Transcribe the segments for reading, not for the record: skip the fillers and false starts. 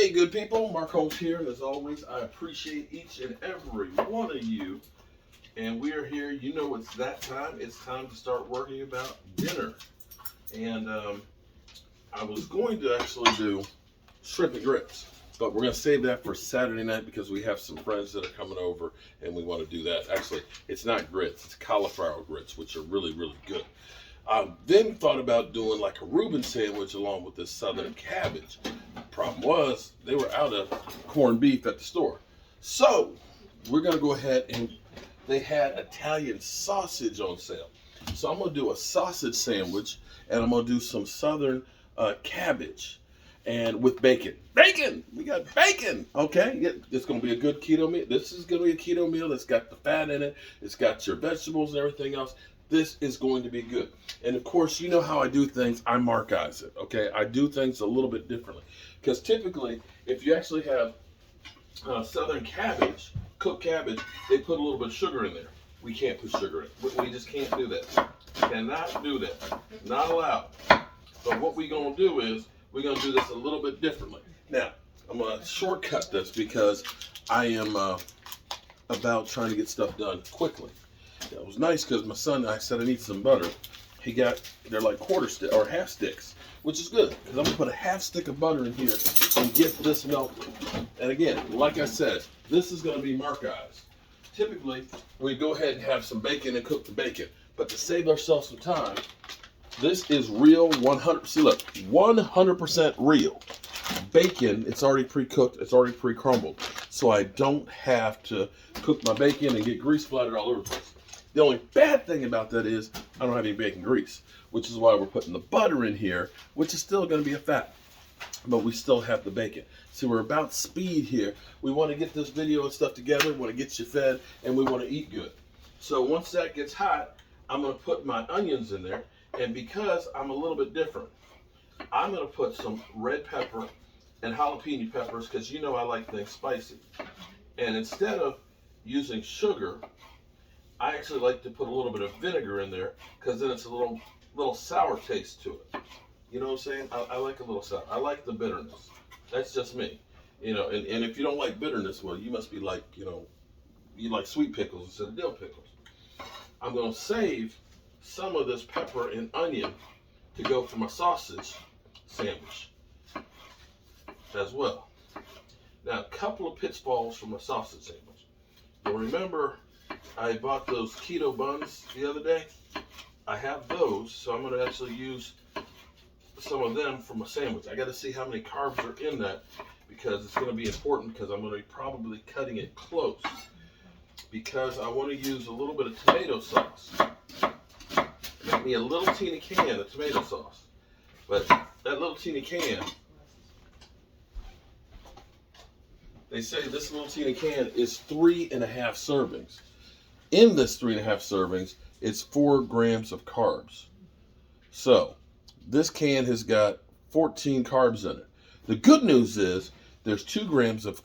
Hey, good people, Mark Holmes here, and as always, I appreciate each and every one of you. And we are here. You know, it's that time. It's time to start worrying about dinner. And I was going to actually do shrimp and grits, but we're going to save that for Saturday night because we have some friends that are coming over, and we want to do that. Actually, it's not grits; it's cauliflower grits, which are really, really good. I then thought about doing like a Reuben sandwich along with this southern cabbage. Problem was, they were out of corned beef at the store. So, we're going to go ahead and they had Italian sausage on sale. So, I'm going to do a sausage sandwich and I'm going to do some southern cabbage and with bacon. Bacon! We got bacon! Okay, yeah, it's going to be a good keto meal. This is going to be a keto meal. It's got the fat in it. It's got your vegetables and everything else. This is going to be good. And of course, you know how I do things. I markize it, okay? I do things a little bit differently. Because typically, if you actually have southern cabbage, cooked cabbage, they put a little bit of sugar in there. We can't put sugar in. We just can't do that. Cannot do that. Not allowed. But what we're going to do is, we're going to do this a little bit differently. Now, I'm going to shortcut this because I am about trying to get stuff done quickly. It was nice because my son, I said I need some butter. They're like quarter stick or half sticks, which is good because I'm gonna put a half stick of butter in here and get this melted. And again, like I said, this is gonna be markized. Typically, we go ahead and have some bacon and cook the bacon, but to save ourselves some time, this is real 100%. See, look, 100% real bacon. It's already pre-cooked. It's already pre-crumbled, so I don't have to cook my bacon and get grease splattered all over the place. The only bad thing about that is I don't have any bacon grease, which is why we're putting the butter in here, which is still going to be a fat, but we still have the bacon. See, we're about speed here. We want to get this video and stuff together, we want to get you fed, and we want to eat good. So once that gets hot, I'm going to put my onions in there, and because I'm a little bit different, I'm going to put some red pepper and jalapeno peppers because you know I like things spicy. And instead of using sugar, I actually like to put a little bit of vinegar in there because then it's a little sour taste to it. You know what I'm saying? I like a little sour. I like the bitterness. That's just me. You know, and if you don't like bitterness, well, you must be like, you like sweet pickles instead of dill pickles. I'm going to save some of this pepper and onion to go for my sausage sandwich as well. Now, a couple of pitfalls for my sausage sandwich. You'll remember I bought those keto buns the other day. I have those, so I'm going to actually use some of them for my sandwich. I got to see how many carbs are in that because it's going to be important because I'm going to be probably cutting it close because I want to use a little bit of tomato sauce. Make me a little teeny can of tomato sauce. But that little teeny can, they say this little teeny can is 3.5 servings. In this 3.5 servings, it's 4 grams of carbs. So, this can has got 14 carbs in it. The good news is there's 2 grams of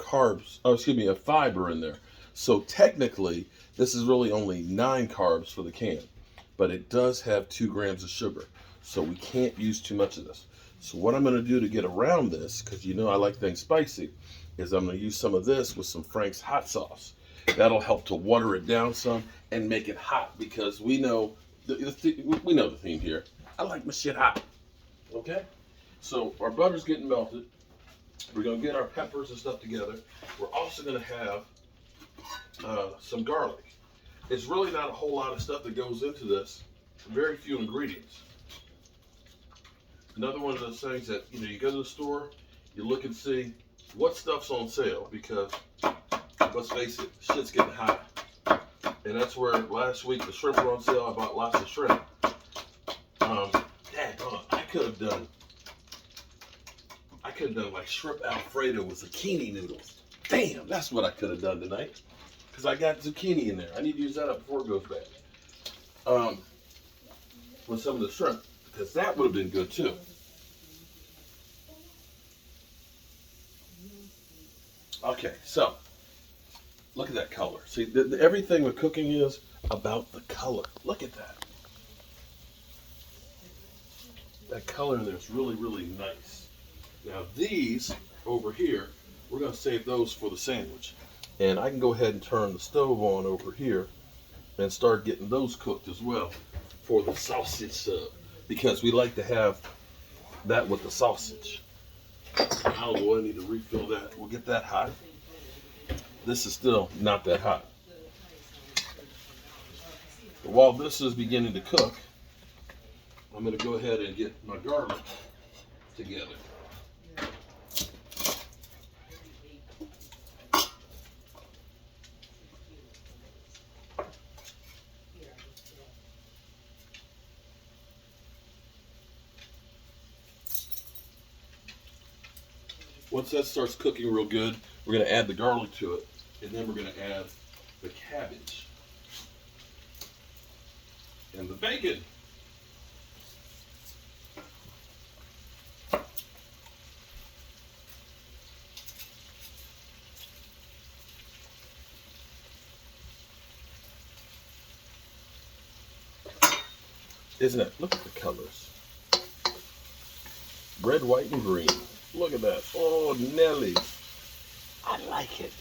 of fiber in there. So technically, this is really only 9 carbs for the can, but it does have 2 grams of sugar. So we can't use too much of this. So what I'm going to do to get around this, because you know I like things spicy, is I'm going to use some of this with some Frank's hot sauce. That'll help to water it down some and make it hot because we know the theme here. I like my shit hot. Okay? So our butter's getting melted. We're going to get our peppers and stuff together. We're also going to have some garlic. It's really not a whole lot of stuff that goes into this. Very few ingredients. Another one of those things that, you go to the store, you look and see what stuff's on sale because let's face it, shit's getting hot. And that's where last week the shrimp were on sale. I bought lots of shrimp. I could have done like shrimp Alfredo with zucchini noodles. Damn, that's what I could have done tonight. Because I got zucchini in there. I need to use that up before it goes bad. With some of the shrimp. Because that would have been good too. Okay, so look at that color. See, everything with cooking is about the color. Look at that. That color in there is really, really nice. Now these over here. We're going to save those for the sandwich. And I can go ahead and turn the stove on over here and start getting those cooked as well for the sausage sub, because we like to have that with the sausage. I don't know, I need to refill that. We'll get that hot. This is still not that hot. But while this is beginning to cook, I'm going to go ahead and get my garlic together. Once that starts cooking real good, we're going to add the garlic to it, and then we're going to add the cabbage and the bacon. Isn't it? Look at the colors. Red, white, and green. Look at that. Oh, Nelly. I like it.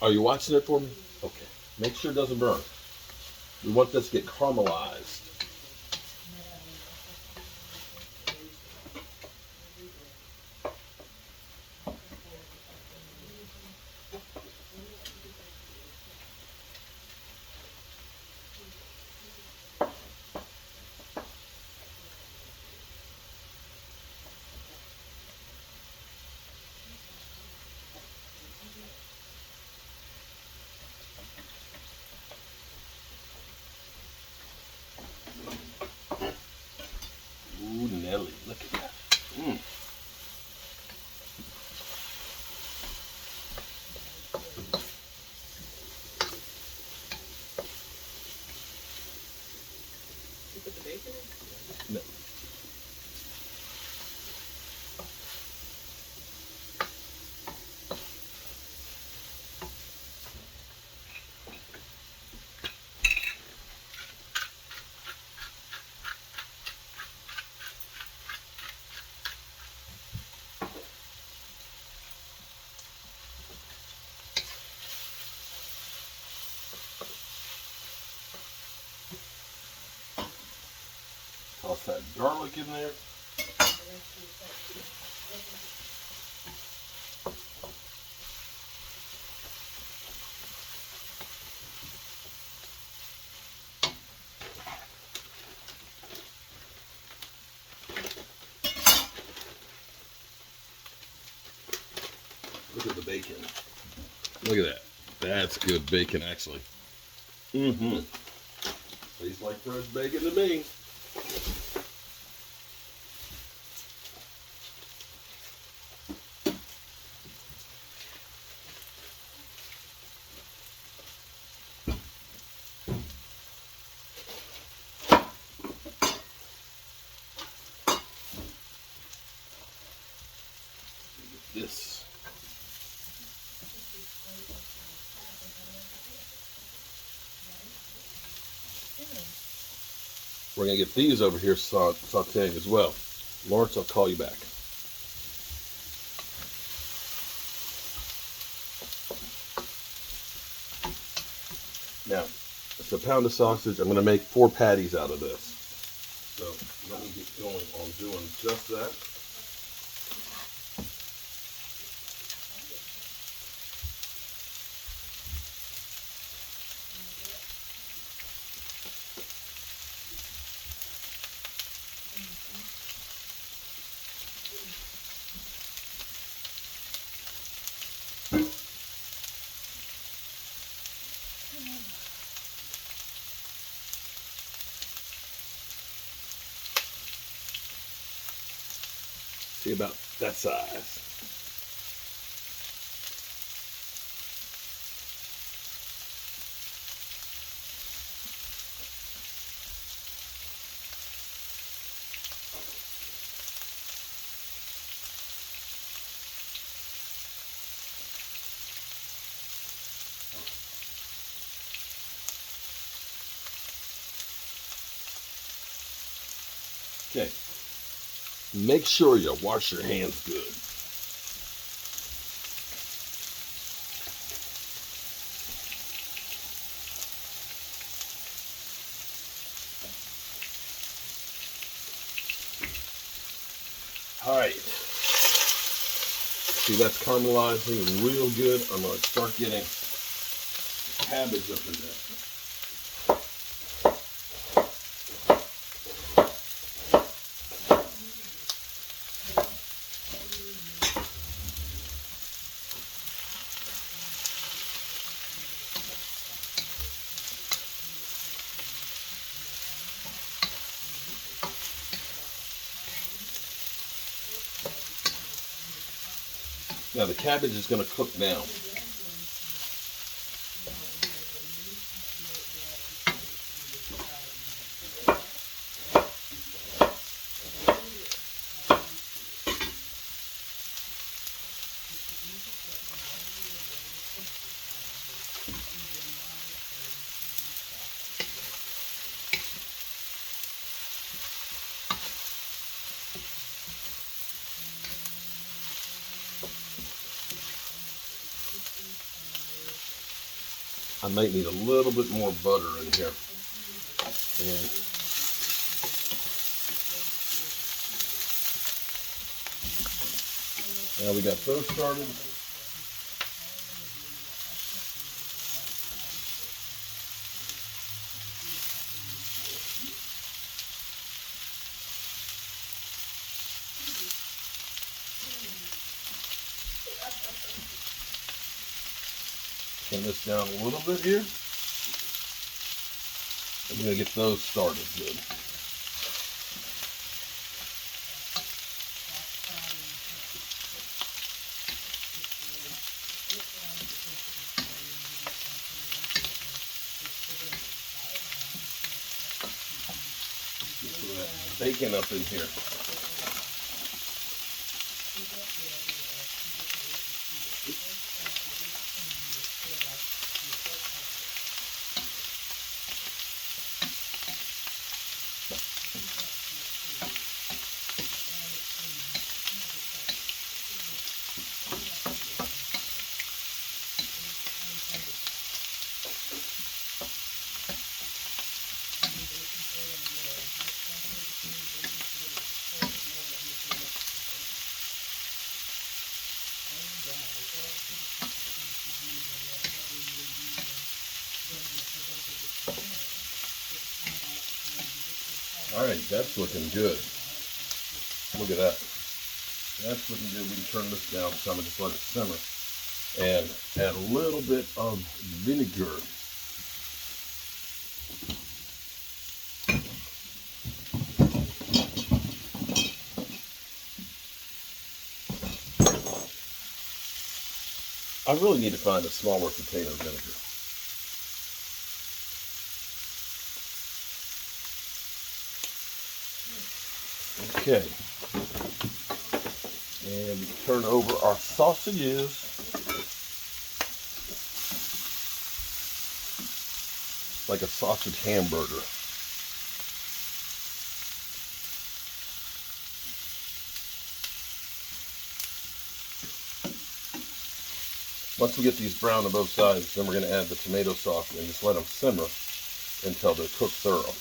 Are you watching it for me? Okay. Make sure it doesn't burn. We want this to get caramelized. Ooh, Nelly, look at that. Mm. You put the bacon in? No. Toss that garlic in there. Look at the bacon. Look at that. That's good bacon, actually. Mm-hmm. Tastes like fresh bacon to me. This. We're going to get these over here sauteing as well. Lawrence, I'll call you back. Now, it's a pound of sausage. I'm going to make 4 patties out of this. So let me get going on doing just that. See, about that size. Okay. Make sure you wash your hands good. All right. See, that's caramelizing real good. I'm going to start getting cabbage up in there. Now the cabbage is going to cook down. I might need a little bit more butter in here. And now we got those started. Turn this down a little bit here. I'm going to get those started good. Get some of that bacon up in here. All right, that's looking good. Look at that. That's looking good. We can turn this down some and just let it simmer. And add a little bit of vinegar. I really need to find a smaller container of vinegar. Okay. And we turn over our sausages. Like a sausage hamburger. Once we get these brown on both sides, then we're going to add the tomato sauce and just let them simmer until they're cooked thorough.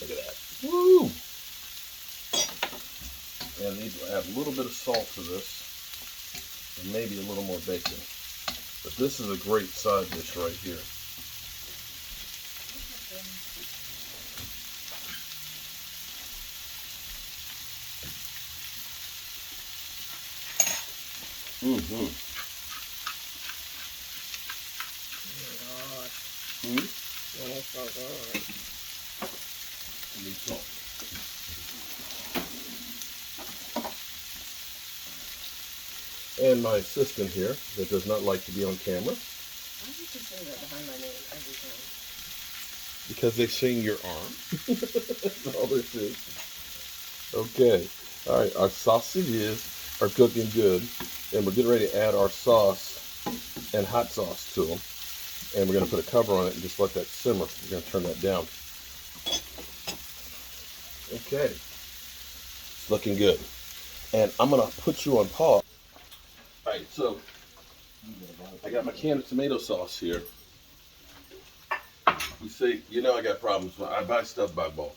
Look at that. Woo! And I need to add a little bit of salt to this and maybe a little more bacon. But this is a great side dish right here. Mm-hmm. Oh my gosh. Oh, so good. Need salt. And my assistant here, that does not like to be on camera. Why do you keep saying that behind my name every time? Because they sing your arm. That's all this is. Okay. All right. Our sausages are cooking good. And we're getting ready to add our sauce and hot sauce to them. And we're going to put a cover on it and just let that simmer. We're going to turn that down. Okay, it's looking good. And I'm gonna put you on pause. All right, so I got my can of tomato sauce here. You see, you know I got problems. I buy stuff by bulk.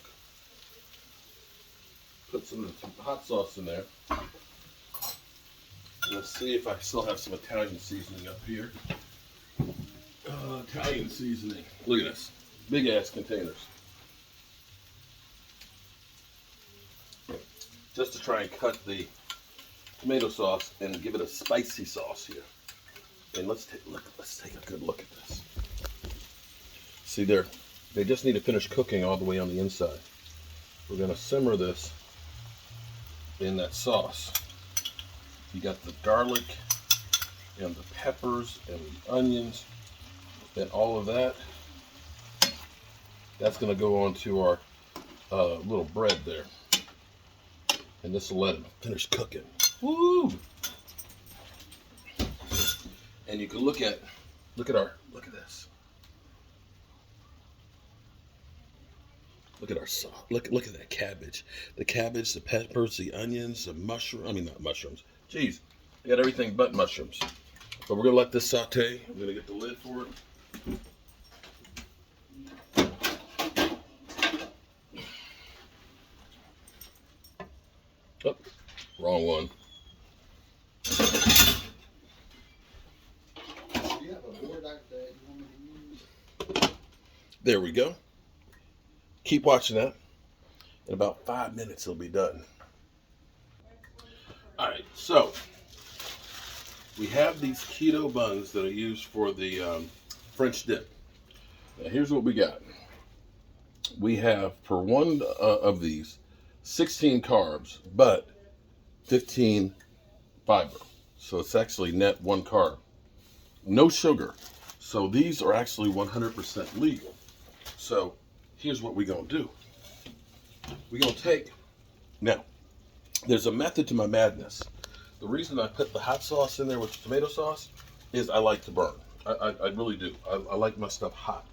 Put some hot sauce in there. Let's see if I still have some Italian seasoning up here. Italian seasoning. Look at this. Big ass containers. Just to try and cut the tomato sauce and give it a spicy sauce here. And let's take a good look at this. See there, they just need to finish cooking all the way on the inside. We're gonna simmer this in that sauce. You got the garlic and the peppers and the onions and all of that. That's gonna go onto our little bread there. And this will let it finish cooking. Woo! And you can look at this. Look at our sauce. Look at that cabbage. The cabbage, the peppers, the onions, the mushroom. I mean, not mushrooms. Jeez, I got everything but mushrooms. But we're gonna let this saute. I'm gonna get the lid for it. Oh, wrong one. There we go. Keep watching that. In about 5 minutes, it'll be done. All right, so we have these keto buns that are used for the French dip. Now, here's what we got. We have, per one of these, 16 carbs, but 15 fiber. So it's actually net 1 carb. No sugar. So these are actually 100% legal. So here's what we're going to do. We're going to take, now, there's a method to my madness. The reason I put the hot sauce in there with the tomato sauce is I like to burn. I really do. I like my stuff hot.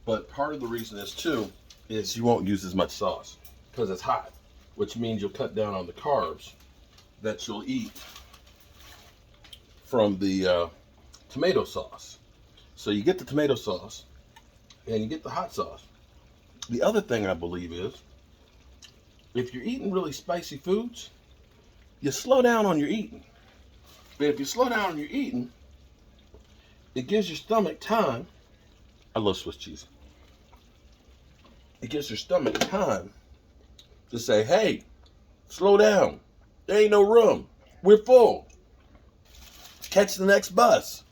But part of the reason is, too, is you won't use as much sauce because it's hot, which means you'll cut down on the carbs that you'll eat from the tomato sauce. So you get the tomato sauce and you get the hot sauce. The other thing I believe is, if you're eating really spicy foods, you slow down on your eating. But if you slow down on your eating, it gives your stomach time. I love Swiss cheese. It gives your stomach time to say, hey, slow down. There ain't no room. We're full. Catch the next bus.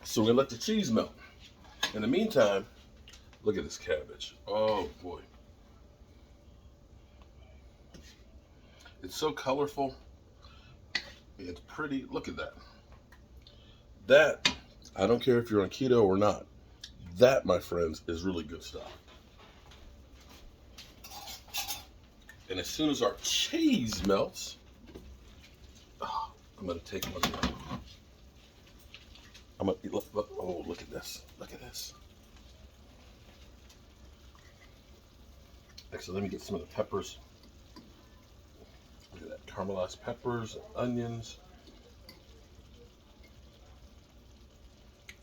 So we're gonna let the cheese melt. In the meantime, look at this cabbage. Oh boy. It's so colorful. It's pretty. Look at that. That, I don't care if you're on keto or not. That, my friends, is really good stuff. And as soon as our cheese melts, I'm gonna take one. Oh, look at this. Look at this. Actually, let me get some of the peppers. Look at that. Caramelized peppers, onions.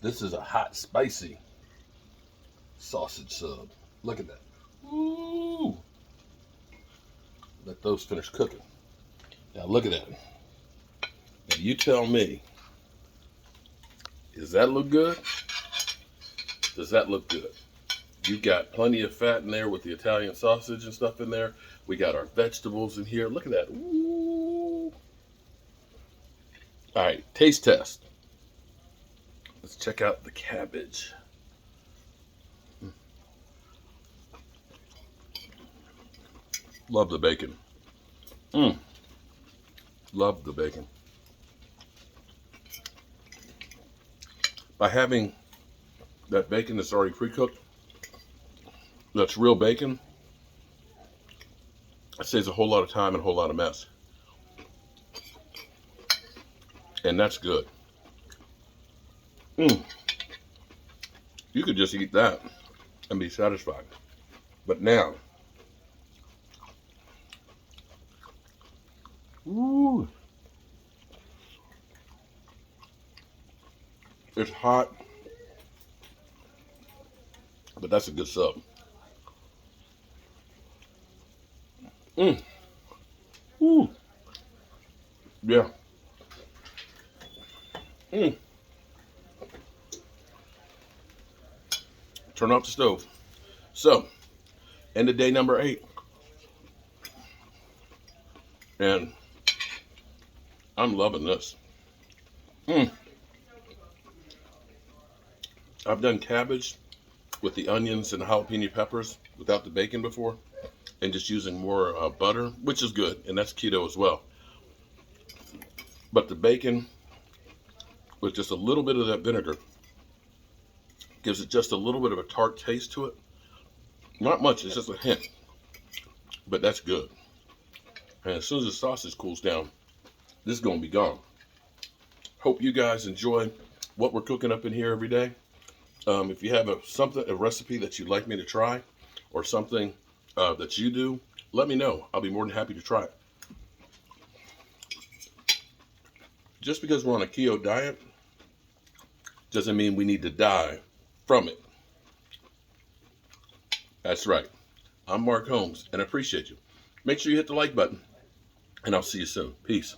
This is a hot, spicy sausage sub. Look at that. Ooh. Let those finish cooking. Now look at that. Now you tell me, does that look good? Does that look good? You got plenty of fat in there with the Italian sausage and stuff in there. We got our vegetables in here. Look at that. Ooh. All right, taste test. Let's check out the cabbage. Love the bacon. Love the bacon. By having that bacon that's already pre-cooked, that's real bacon, it saves a whole lot of time and a whole lot of mess. And that's good. You could just eat that and be satisfied. But now, ooh, it's hot, but that's a good sub. Ooh, yeah. Turn off the stove. So, end of day number 8. And I'm loving this. I've done cabbage with the onions and jalapeno peppers without the bacon before, and just using more butter, which is good, and that's keto as well. But the bacon with just a little bit of that vinegar gives it just a little bit of a tart taste to it. Not much, it's just a hint, but that's good. And as soon as the sausage cools down, this is going to be gone. Hope you guys enjoy what we're cooking up in here every day. If you have a recipe that you'd like me to try, or something that you do, let me know. I'll be more than happy to try it. Just because we're on a keto diet doesn't mean we need to die from it. That's right. I'm Mark Holmes, and I appreciate you. Make sure you hit the like button, and I'll see you soon. Peace.